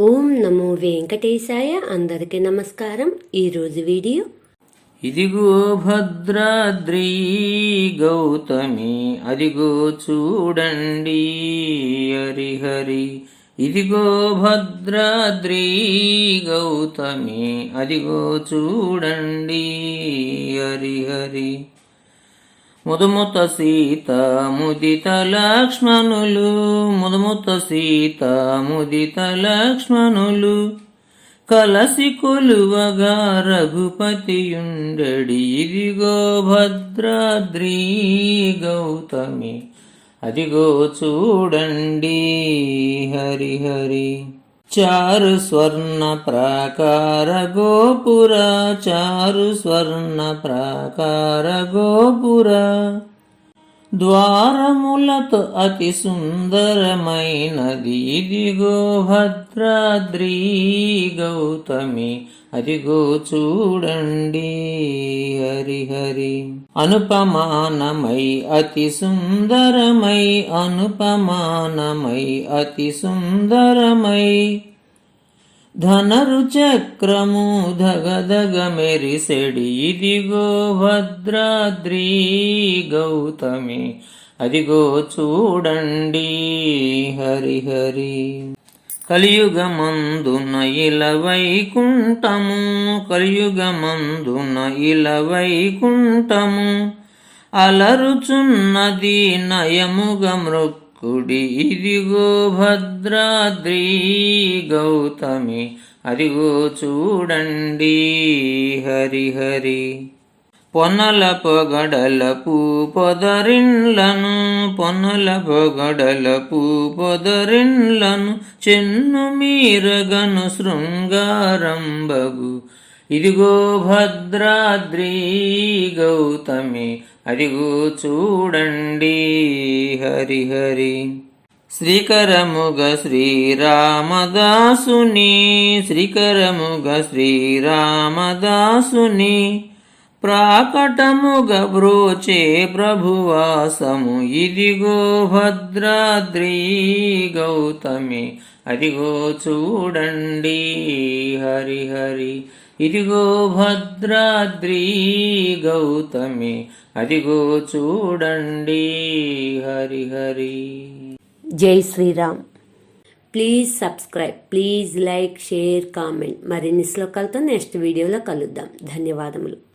ఓం నమో వెంకటేశాయ. అందరికీ నమస్కారం. ఈరోజు వీడియో ఇదిగో భద్రాద్రి గౌతమి అదిగో చూడండి హరిహరి. ఇదిగో భద్రాద్రి గౌతమి అదిగో చూడండి హరిహరి. ముదముత సీత ముదిత లక్ష్మణులు, ముదముత సీత ముదిత లక్ష్మణులు కలసి కొలువగా రఘుపతియుండెడి. ఇదిగో భద్రాద్రి గౌతమి అదిగో చూడండి హరిహరి. చారు స్వర్ణ ప్రాకార గోపుర, చారు స్వర్ణ ప్రాకార గోపుర ద్వారములతో అతి సుందరమైనది. ఇదిగో భద్రాద్రి గౌతమి అదిగో చూడండి హరిహరి. అనుపమానమై అతి సుందరమై, అనుపమానమై అతి సుందరమై ధనరు చక్రము ధగధగ మెరిసెడి. ఇదిగో భద్రాద్రి గౌతమి అదిగో చూడండి హరిహరి. కలియుగమందున ఇల వైకుంఠము, కలియుగమందున ఇల వైకుంఠము అలరుచున్నది నయముగ మృక్కుడి. ఇదిగో భద్రాద్రి గౌతమి అదిగో చూడండి హరిహరి. పొన్నల పొగడల పొదరిండ్లను, పొన్నల పొగడల పొదరిండ్లను చెన్ను మీరగను శృంగారంబగు. ఇదిగో భద్రాద్రి గౌతమి అదిగో చూడండి హరిహరి. శ్రీకరముగ శ్రీరామదాసుని, శ్రీకరముగ శ్రీరామదాసుని ప్రాకటముగ బ్రోచే ప్రభువాసము. ఇదిగో భద్రాద్రి గౌతమి అదిగో చూడండి హరిహరి. ఇదిగో భద్రాద్రి గౌతమి అదిగో చూడండి హరిహరి. జై Shriram. Please subscribe, please like, share, comment. మరిన్ని శ్లోకాలతో నెక్స్ట్ వీడియోలో కలుద్దాం. ధన్యవాదములు.